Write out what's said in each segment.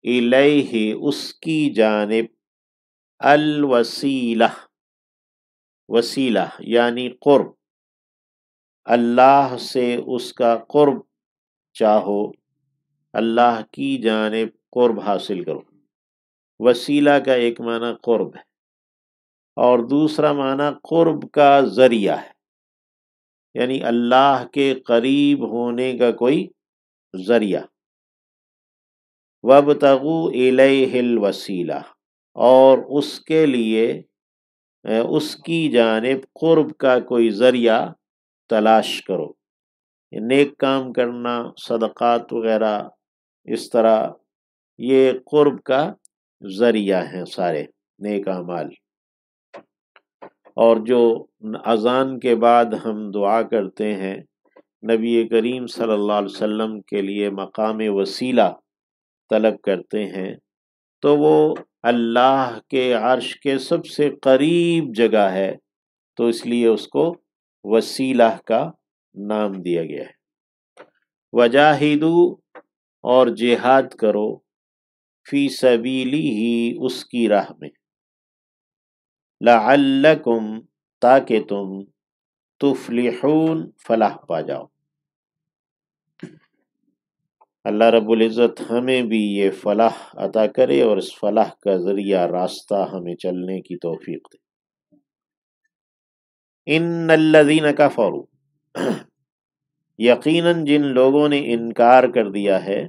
الیہ اس کی جانب، الوسیلہ وسیلہ یعنی قرب، اللہ سے اس کا قرب چاہو، اللہ کی جانب قرب حاصل کرو۔ وسیلہ کا ایک معنی قرب ہے اور دوسرا معنی قرب کا ذریعہ ہے، یعنی اللہ کے قریب ہونے کا کوئی ذریعہ۔ وَابْتَغُوا إِلَيْهِ الْوَسِيلَةَ، اور اس کے لیے اس کی جانب قرب کا کوئی ذریعہ تلاش کرو۔ نیک کام کرنا، صدقات وغیرہ، اس طرح یہ قرب کا ذریعہ ہیں سارے نیک اعمال۔ اور جو اذان کے بعد ہم دعا کرتے ہیں، نبی کریم صلی اللہ علیہ وسلم کے لیے مقام وسیلہ طلب کرتے ہیں، تو وہ اللہ کے عرش کے سب سے قریب جگہ ہے، تو اس لیے اس کو وسیلہ کا نام دیا گیا ہے۔ وجاہدوا، اور جہاد کرو، فی سبیلہ اس کی راہ میں، لعلکم تاکہ تم، تفلحون فلاح پا جاؤ۔ اللہ رب العزت ہمیں بھی یہ فلاح عطا کرے اور اس فلاح کا ذریعہ راستہ ہمیں چلنے کی توفیق دے۔ ان الذین کفروا، یقیناً جن لوگوں نے انکار کر دیا ہے،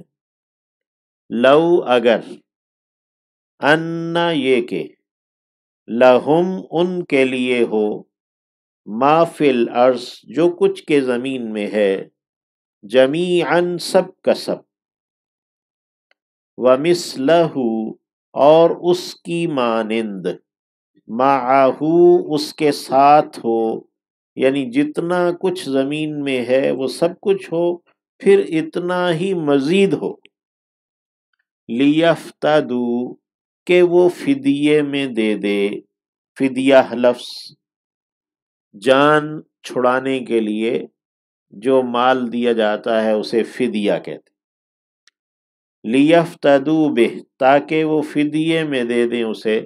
لو اگر، ان یہ کہ، لہم ان کے لیے ہو، ما فی الارض جو کچھ کے زمین میں ہے، جمیعاً سب کا سب، ومثلہ اور اس کی مانند، معہ اس کے ساتھ ہو، یعنی جتنا کچھ زمین میں ہے وہ سب کچھ ہو، پھر اتنا ہی مزید ہو، لیفتدوا کہ وہ فدیے میں دے دے۔ فدیہ لفظ جان چھڑانے کے لیے جو مال دیا جاتا ہے اسے فدیہ کہتے، لیفتدوا بہ تاکہ وہ فدیے میں دے دیں اسے،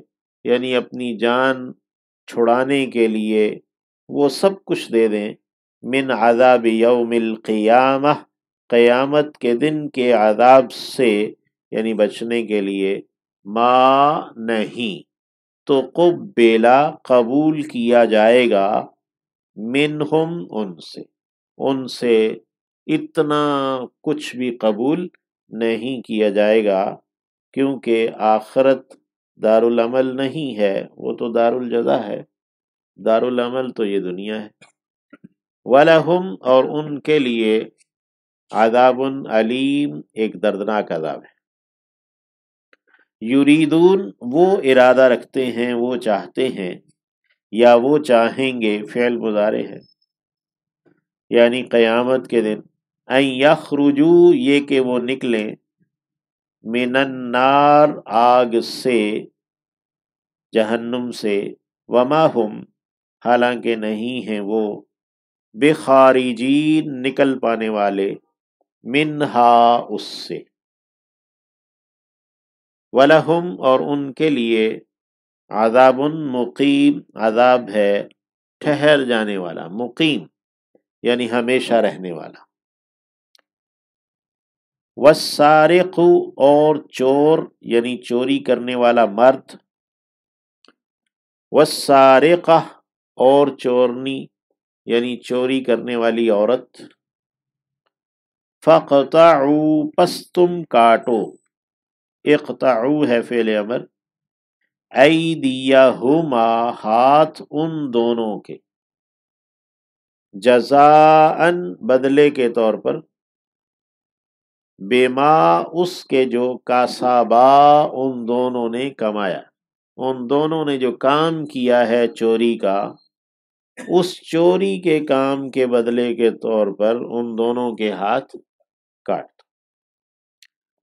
یعنی اپنی جان چھڑانے کے لیے وہ سب کچھ دے دیں، من عذاب یوم القیامہ قیامت کے دن کے عذاب سے، یعنی بچنے کے لیے، ما نہیں، تو قبیلہ قبول کیا جائے گا، منہم ان سے اتنا کچھ بھی قبول نہیں کیا جائے گا، کیونکہ آخرت دار العمل نہیں ہے، وہ تو دار الجزا ہے، دار العمل تو یہ دنیا ہے۔ وَلَهُمْ اور ان کے لیے، عذاب علیم ایک دردناک عذاب ہے۔ یریدون وہ ارادہ رکھتے ہیں، وہ چاہتے ہیں، یا وہ چاہیں گے، فعل مضارع ہے، یعنی قیامت کے دن، ان یخرجوا یہ کہ وہ نکلیں، من النار آگ سے، جہنم سے، وما ہم حالانکہ نہیں ہیں وہ، بخارجین نکل پانے والے، منہا اس سے۔ وَلَهُمْ اور ان کے لیے، عذاب مقیم عذاب ہے ٹھہر جانے والا، مقیم یعنی ہمیشہ رہنے والا۔ والسارق اور چور یعنی چوری کرنے والا مرد، والسارقہ اور چورنی یعنی چوری کرنے والی عورت، فقطعوا پس تم کاٹو، اقطعوا ہے فعل امر، ایدیہما ہاتھ ان دونوں کے، جزاءً بدلے کے طور پر، بما اس کے جو کاسبا ان دونوں نے کمایا، ان دونوں نے جو کام کیا ہے چوری کا، اس چوری کے کام کے بدلے کے طور پر ان دونوں کے ہاتھ کاٹ۔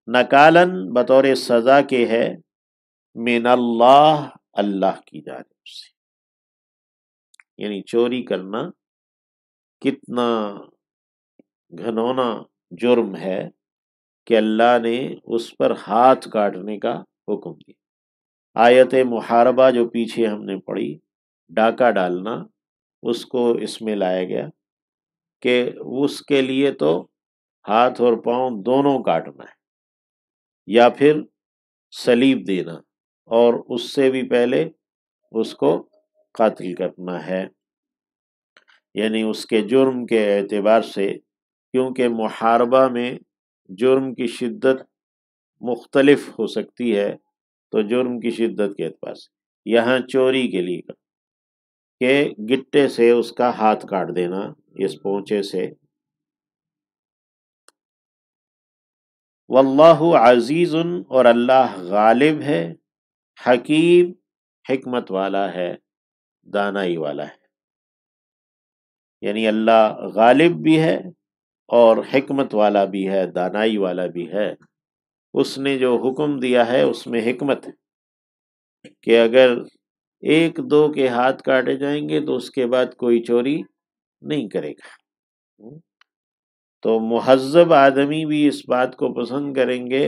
نکالن بطور سزا کے ہے، من اللہ اللہ کی جانب سے، یعنی چوری کرنا کتنا گھنونا جرم ہے کہ اللہ نے اس پر ہاتھ کاٹنے کا حکم دیا۔ آیت محاربہ جو پیچھے ہم نے پڑھی، ڈاکہ ڈالنا، اس کو اس میں لایا گیا کہ اس کے لیے تو ہاتھ اور پاؤں دونوں کاٹنا ہے، یا پھر صلیب دینا، اور اس سے بھی پہلے اس کو قتل کرنا ہے، یعنی اس کے جرم کے اعتبار سے، کیونکہ محاربہ میں جرم کی شدت مختلف ہو سکتی ہے، تو جرم کی شدت کے اعتبار سے یہاں چوری کے لیے کہ گٹے سے اس کا ہاتھ کاٹ دینا، اس پونچے سے۔ واللہ عزیز، اور اللہ غالب ہے، حکیم، حکمت والا ہے، دانائی والا ہے، یعنی اللہ غالب بھی ہے اور حکمت والا بھی ہے، دانائی والا بھی ہے۔ اس نے جو حکم دیا ہے اس میں حکمت ہے کہ اگر ایک دو کے ہاتھ کاٹے جائیں گے تو اس کے بعد کوئی چوری نہیں کرے گا۔ تو مہذب آدمی بھی اس بات کو پسند کریں گے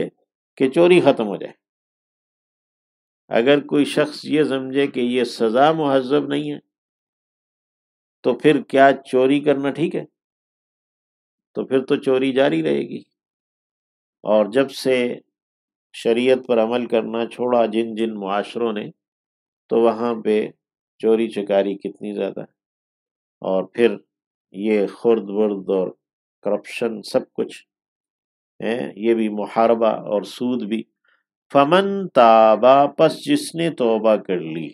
کہ چوری ختم ہو جائے۔ اگر کوئی شخص یہ سمجھے کہ یہ سزا مہذب نہیں ہے تو پھر کیا چوری کرنا ٹھیک ہے؟ تو پھر تو چوری جاری رہے گی۔ اور جب سے شریعت پر عمل کرنا چھوڑا جن جن معاشروں نے، تو وہاں پہ چوری چکاری کتنی زیادہ ہے، اور پھر یہ خرد برد اور کرپشن سب کچھ ہے، یہ بھی محاربہ اور سود بھی۔ فمن تابا، پس جس نے توبہ کر لی،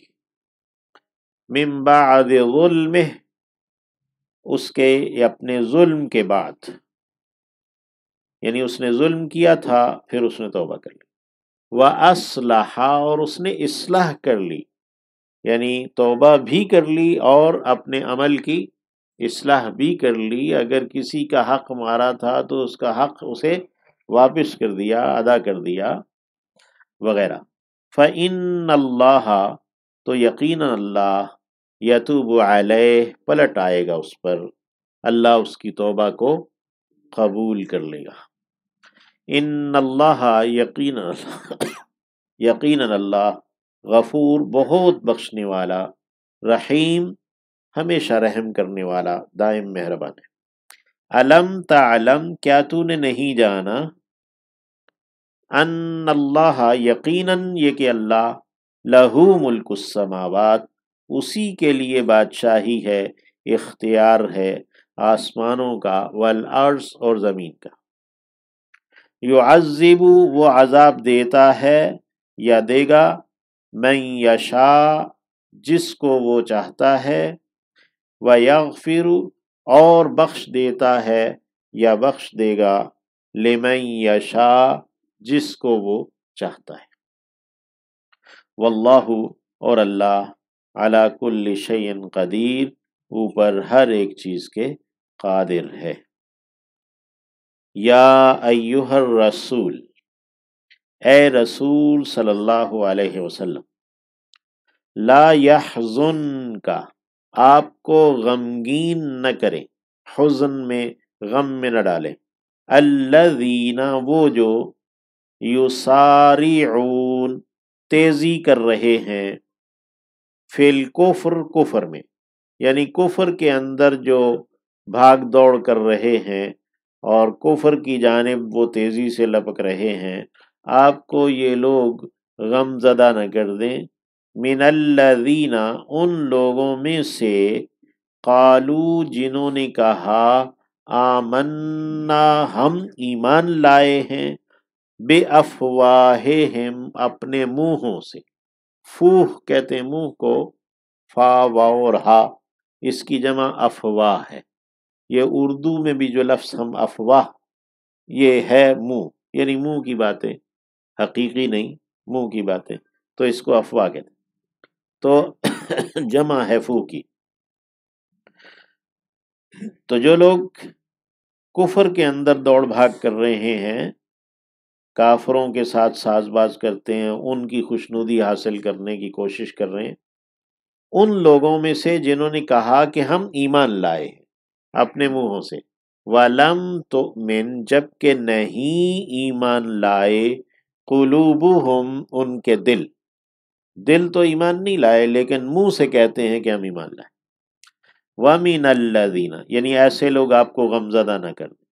من بعد ظلمہ، اس کے اپنے ظلم کے بعد، یعنی اس نے ظلم کیا تھا پھر اس نے توبہ کر لی، وَأَصْلَحَ، اور اس نے اصلاح کر لی، یعنی توبہ بھی کر لی اور اپنے عمل کی اصلاح بھی کر لی۔ اگر کسی کا حق مارا تھا تو اس کا حق اسے واپس کر دیا، ادا کر دیا وغیرہ۔ فَإِنَّ اللَّهَ، تو یقیناً اللہ، یتوب علیہ، پلٹ آئے گا اس پر، اللہ اس کی توبہ کو قبول کر لے گا۔ ان اللہ، یقیناً اللہ، غفور، بہت بخشنے والا، رحیم، ہمیشہ رحم کرنے والا، دائم مہربان ہے۔ الم تعلم، کیا تو نے نہیں جانا، ان اللہ، یقیناً یہ کہ اللہ، لہو ملک السماوات، اسی کے لیے بادشاہی ہے، اختیار ہے آسمانوں کا، والارض، اور زمین کا۔ یعذب، وہ عذاب دیتا ہے یا دے گا، من یشاء، جس کو وہ چاہتا ہے، ویغفر، اور بخش دیتا ہے یا بخش دے گا، لمن یشاء، جس کو وہ چاہتا ہے۔ واللہ، اور اللہ، علی کل شیء قدیر، اوپر ہر ایک چیز کے قادر ہے۔ یا ایہا الرسول، اے رسول صلی اللہ علیہ وسلم، لا یحزنک، آپ کو غمگین نہ کریں، حزن میں، غم میں نہ ڈالیں، الذین، وہ جو، یسارعون، تیزی کر رہے ہیں، فی الکفر، کفر میں، یعنی کفر کے اندر جو بھاگ دوڑ کر رہے ہیں اور کفر کی جانب وہ تیزی سے لپک رہے ہیں، آپ کو یہ لوگ غم زدہ نہ کر دیں، من الذین، ان لوگوں میں سے، قالو، جنہوں نے کہا، آمنا، ہم ایمان لائے ہیں، بے افواہہم، اپنے منہوں سے، فوہ کہتے ہیں منہ کو، فا واو اور ہا، اس کی جمع افواہ ہے۔ یہ اردو میں بھی جو لفظ ہم افواہ، یہ ہے منہ، یعنی منہ کی باتیں، حقیقی نہیں، منہ کی باتیں، تو اس کو افواہ کہتے ہیں، تو جمع ہے فو کی۔ تو جو لوگ کفر کے اندر دوڑ بھاگ کر رہے ہیں، کافروں کے ساتھ ساز باز کرتے ہیں، ان کی خوشنودی حاصل کرنے کی کوشش کر رہے ہیں، ان لوگوں میں سے جنہوں نے کہا کہ ہم ایمان لائے ہیں، اپنے منہوں سے، وَلَمْ تُؤْمِن جبکہ نہیں ایمان لائے قلوبہم ان کے دل تو ایمان نہیں لائے لیکن منہ سے کہتے ہیں کہ ہم ایمان لائے. وَمِنَ الَّذِينَ یعنی ایسے لوگ آپ کو غمزدہ نہ کر دیں.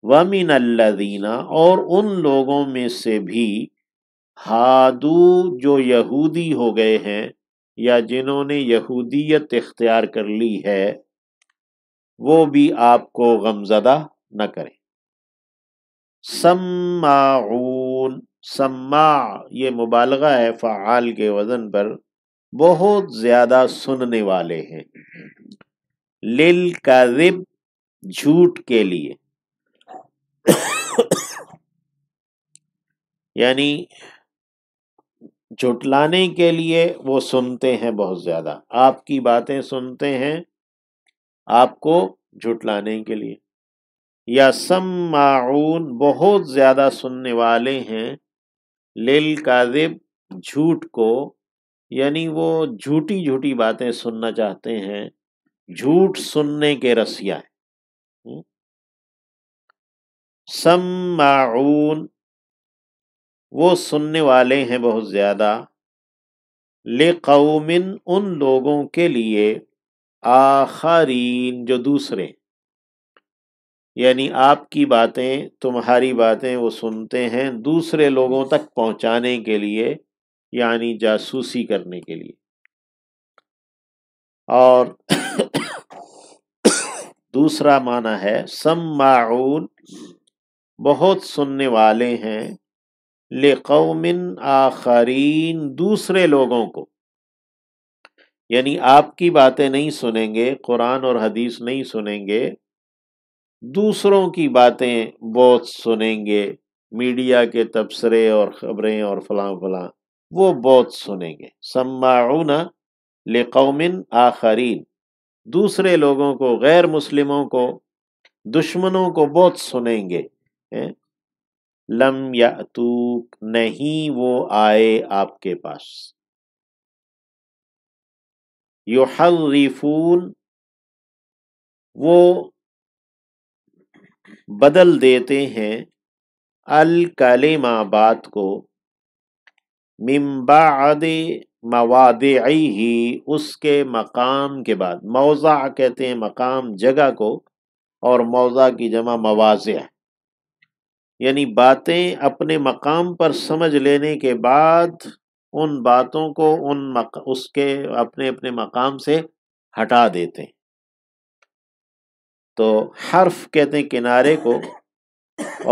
وَمِنَ الَّذِينَ اور ان لوگوں میں سے بھی ہادو جو یہودی ہو گئے ہیں یا جنہوں نے یہودیت اختیار کر لی ہے وہ بھی آپ کو غمزدہ نہ کریں. سماعون سماع یہ مبالغہ ہے فعال کے وزن پر، بہت زیادہ سننے والے ہیں. للکذب جھوٹ کے لیے یعنی جھٹلانے کے لیے وہ سنتے ہیں بہت زیادہ، آپ کی باتیں سنتے ہیں آپ کو جھٹلانے کے لیے. یا سماعون بہت زیادہ سننے والے ہیں للکذب جھوٹ کو، یعنی وہ جھوٹی باتیں سننا چاہتے ہیں، جھوٹ سننے کے رسیا ہیں. سماعون وہ سننے والے ہیں بہت زیادہ، لقوم ان لوگوں کے لیے، آخرین جو دوسرے، یعنی آپ کی باتیں تمہاری باتیں وہ سنتے ہیں دوسرے لوگوں تک پہنچانے کے لیے، یعنی جاسوسی کرنے کے لیے. اور دوسرا معنی ہے سماعون بہت سننے والے ہیں، لقوم آخرین دوسرے لوگوں کو، یعنی آپ کی باتیں نہیں سنیں گے، قرآن اور حدیث نہیں سنیں گے، دوسروں کی باتیں بہت سنیں گے، میڈیا کے تبصرے اور خبریں اور فلاں وہ بہت سنیں گے. سماعون لقوم آخرین دوسرے لوگوں کو، غیر مسلموں کو، دشمنوں کو بہت سنیں گے. لم یأتوک نہیں وہ آئے آپ کے پاس. یحرفون وہ بدل دیتے ہیں، الکلمہ بات کو، من بعد مواضعہ اس کے مقام کے بعد. موضع کہتے ہیں مقام جگہ کو، اور موضع کی جمع مواضع، یعنی باتیں اپنے مقام پر سمجھ لینے کے بعد ان باتوں کو اس کے اپنے مقام سے ہٹا دیتے ہیں. تو حرف کہتے ہیں کنارے کو،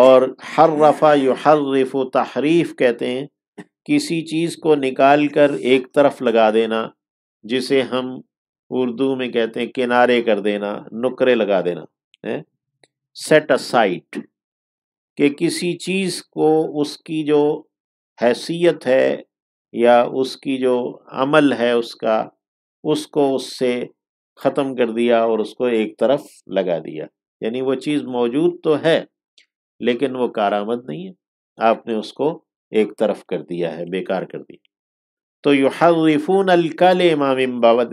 اور حرف یحرف تحریف کہتے ہیں کسی چیز کو نکال کر ایک طرف لگا دینا، جسے ہم اردو میں کہتے ہیں کنارے کر دینا، نکرے لگا دینا. سیٹ اسائڈ کہ کسی چیز کو اس کی جو حیثیت ہے یا اس کی جو عمل ہے اس کو اس سے ختم کر دیا اور اس کو ایک طرف لگا دیا، یعنی وہ چیز موجود تو ہے لیکن وہ کارآمد نہیں ہے، آپ نے اس کو ایک طرف کر دیا ہے، بیکار کر دیا. تو یحرفون الکلم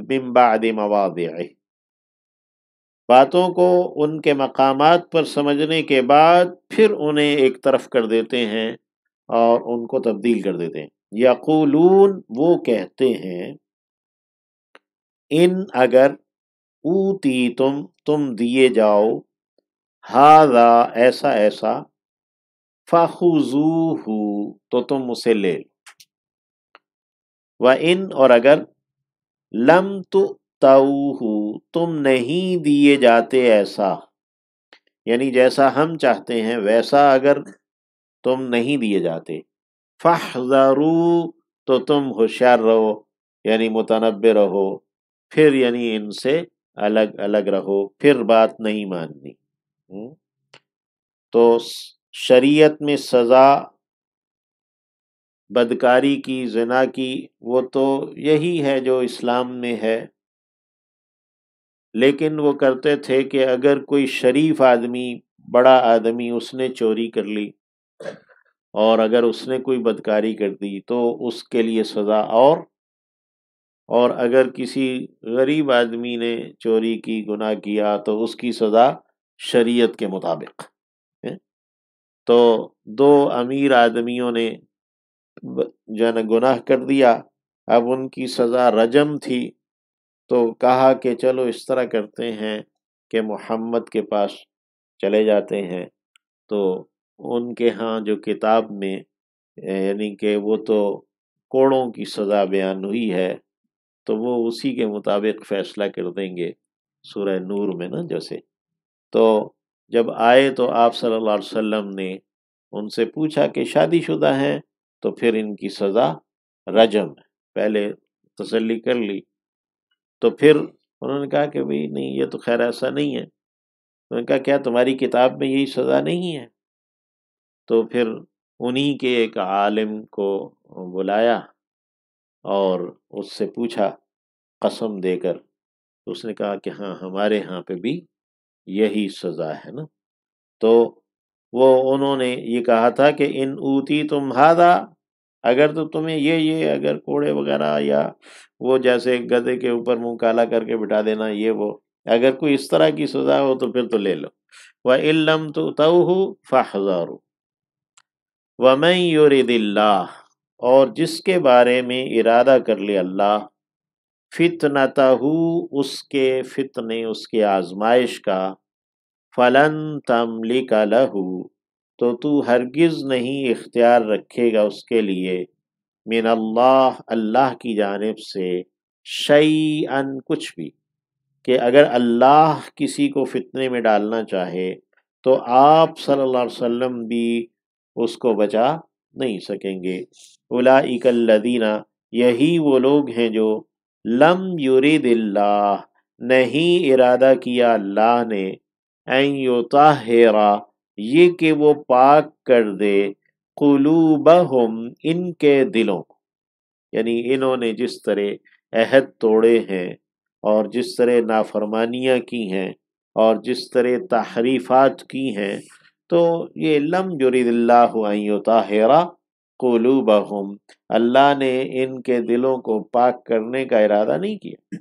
من بعد مواضعہ باتوں کو ان کے مقامات پر سمجھنے کے بعد پھر انہیں ایک طرف کر دیتے ہیں اور ان کو تبدیل کر دیتے ہیں. یقولون وہ کہتے ہیں، ان اگر اوتی تم دیے جاؤ، ھذا ایسا فخذوہ تو تم اسے لے لو. وَإِنْ اور اگر لم تؤتوہ تم نہیں دیے جاتے ایسا، یعنی جیسا ہم چاہتے ہیں ویسا اگر تم نہیں دیے جاتے، فاحذروا تو تم ہوشیار رہو، یعنی متنبہ رہو، پھر یعنی ان سے الگ رہو، پھر بات نہیں ماننی. تو شریعت میں سزا بدکاری کی، زنا کی، وہ تو یہی ہے جو اسلام میں ہے، لیکن وہ کرتے تھے کہ اگر کوئی شریف آدمی، بڑا آدمی، اس نے چوری کر لی اور اگر اس نے کوئی بدکاری کر دی تو اس کے لیے سزا، اور اگر کسی غریب آدمی نے چوری کی، گناہ کیا، تو اس کی سزا شریعت کے مطابق. تو دو امیر آدمیوں نے جو ہے نا گناہ کر دیا، اب ان کی سزا رجم تھی. تو کہا کہ چلو اس طرح کرتے ہیں کہ محمد کے پاس چلے جاتے ہیں. تو ان کے ہاں جو کتاب میں یعنی کہ وہ تو کوڑوں کی سزا بیان ہوئی ہے، تو وہ اسی کے مطابق فیصلہ کر دیں گے سورہ نور میں نا جیسے. تو جب آئے تو آپ صلی اللہ علیہ وسلم نے ان سے پوچھا کہ شادی شدہ ہیں، تو پھر ان کی سزا رجم ہے. پہلے تسلی کر لی. تو پھر انہوں نے کہا کہ بھئی نہیں، یہ تو خیر ایسا نہیں ہے. انہوں نے کہا کیا تمہاری کتاب میں یہی سزا نہیں ہے؟ تو پھر انہی کے ایک عالم کو بلایا اور اس سے پوچھا قسم دے کر. اس نے کہا کہ ہاں ہمارے ہاں پہ بھی یہی سزا ہے نا. تو وہ انہوں نے یہ کہا تھا کہ ان اوتی تم ہادا، اگر تو تمہیں یہ اگر کوڑے وغیرہ یا وہ جیسے گدھے کے اوپر منہ کالا کر کے بٹھا دینا، یہ وہ اگر کوئی اس طرح کی سزا ہو تو پھر تو لے لو. وَإِن لَّمْ تُؤْتَوْهُ فَاحْذَرُوا وَمَن يُرِدِ اللَّهُ، اور جس کے بارے میں ارادہ کر لے اللہ، فتنتہ، اس کے فتنے، اس کے آزمائش کا، فلن تملک لہ، تو ہرگز نہیں اختیار رکھے گا اس کے لیے، من اللہ، اللہ کی جانب سے، شیئن، کچھ بھی. کہ اگر اللہ کسی کو فتنے میں ڈالنا چاہے تو آپ صلی اللہ علیہ وسلم بھی اس کو بچا نہیں سکیں گے. اولئک الذین، یہی وہ لوگ ہیں جو لم یرید اللہ، نہیں ارادہ کیا اللہ نے، ان یطہر، یہ کہ وہ پاک کر دے، قلوبہم، ان کے دلوں. یعنی انہوں نے جس طرح عہد توڑے ہیں اور جس طرح نافرمانیاں کی ہیں اور جس طرح تحریفات کی ہیں، تو یہ لم یرید اللہ ان یطہر قلوبہم، اللہ نے ان کے دلوں کو پاک کرنے کا ارادہ نہیں کیا.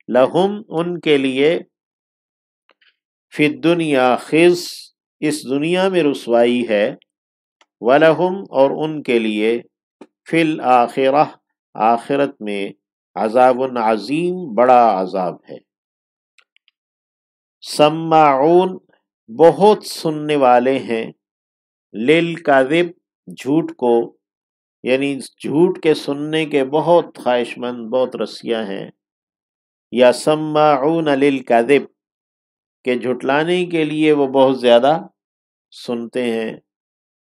لہم، ان کے لیے، فی الدنیا خزی، اس دنیا میں رسوائی ہے، وَلَهُمْ، اور ان کے لیے، فی الآخرہ، آخرت میں، عذاب عظیم، بڑا عذاب ہے. سماعون، بہت سننے والے ہیں، للکذب، جھوٹ کو، یعنی جھوٹ کے سننے کے بہت خواہش مند، بہت رسیاں ہیں. یا سماعون للکذب، کہ جھٹلانے کے لیے وہ بہت زیادہ سنتے ہیں.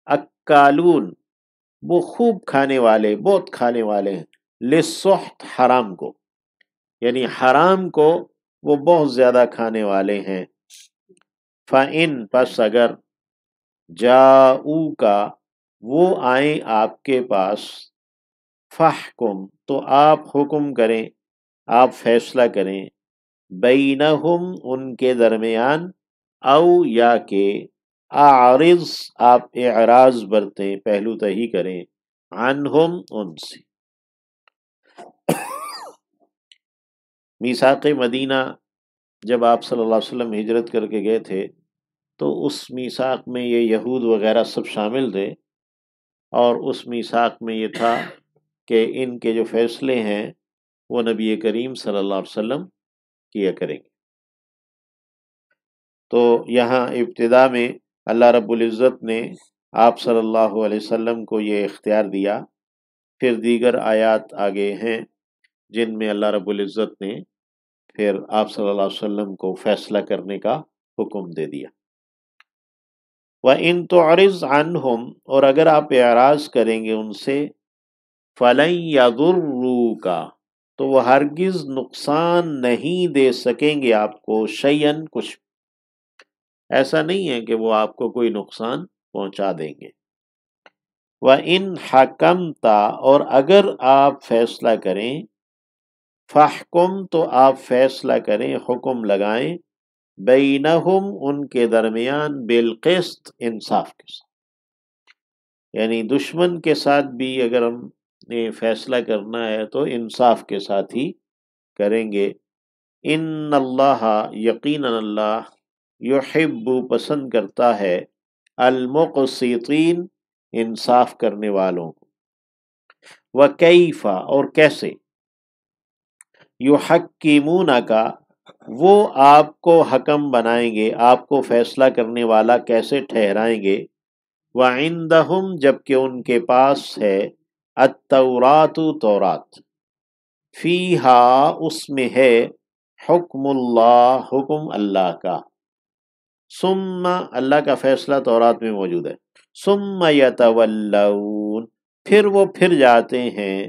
اکالون، وہ خوب کھانے والے، بہت کھانے والے ہیں، للسحت، حرام کو، یعنی حرام کو وہ بہت زیادہ کھانے والے ہیں. فَإِن، پس اگر، جاؤوکا، وہ آئیں آپ کے پاس، فَحْکُم، تو آپ حکم کریں، آپ فیصلہ کریں، بینہم، ان کے درمیان، او، یا کہ، اعرض، آپ اعراض برتیں، پہلو تہی کریں، عنہم، ان سے. میثاق مدینہ جب آپ صلی اللہ علیہ وسلم ہجرت کر کے گئے تھے تو اس میثاق میں یہ یہود وغیرہ سب شامل تھے، اور اس میثاق میں یہ تھا کہ ان کے جو فیصلے ہیں وہ نبی کریم صلی اللہ علیہ وسلم کیا کریں گے. تو یہاں ابتدا میں اللہ رب العزت نے آپ صلی اللہ علیہ وسلم کو یہ اختیار دیا. پھر دیگر آیات آگے ہیں جن میں اللہ رب العزت نے پھر آپ صلی اللہ علیہ وسلم کو فیصلہ کرنے کا حکم دے دیا. وَإِن تُعْرِضْ عَنْهُمْ، اور اگر آپ اعراض کریں گے ان سے، فَلَن يَضُرُّوكَ، تو وہ ہرگز نقصان نہیں دے سکیں گے آپ کو، شیئن، کچھ. ایسا نہیں ہے کہ وہ آپ کو کوئی نقصان پہنچا دیں گے. وَإِنْ حَكَمْتَ، اور اگر آپ فیصلہ کریں، فَحْكُمْ، تو آپ فیصلہ کریں، حکم لگائیں، بینہم، ان کے درمیان، بالقسط، انصاف کے ساتھ. یعنی دشمن کے ساتھ بھی اگر ہم نے فیصلہ کرنا ہے تو انصاف کے ساتھ ہی کریں گے. ان اللہ، یقیناً اللہ، یحب پسند کرتا ہے المقسطین انصاف کرنے والوں کو، وکیف اور کیسے، یحکمونک وہ آپ کو حکم بنائیں گے، آپ کو فیصلہ کرنے والا کیسے ٹھہرائیں گے، وعندہم جبکہ ان کے پاس ہے التورات تورات، فیہا اس میں ہے حکم اللہ حکم اللہ کا، ثم اللہ کا فیصلہ تورات میں موجود ہے، ثم یتولون پھر وہ پھر جاتے ہیں،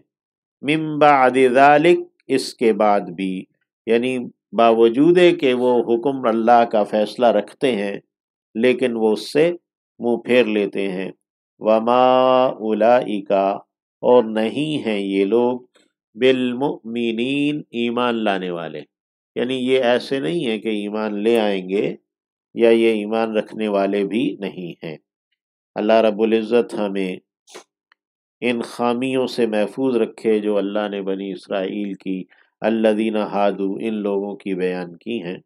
من بعد ذلک اس کے بعد بھی، یعنی باوجود کہ وہ حکم اللہ کا فیصلہ رکھتے ہیں لیکن وہ اس سے منہ پھیر لیتے ہیں، وما اولئک اور نہیں ہیں یہ لوگ بالمؤمنین ایمان لانے والے، یعنی یہ ایسے نہیں ہیں کہ ایمان لے آئیں گے یا یہ ایمان رکھنے والے بھی نہیں ہیں۔ اللہ رب العزت ہمیں ان خامیوں سے محفوظ رکھے جو اللہ نے بنی اسرائیل کی الذین ہادو ان لوگوں کی بیان کی ہیں۔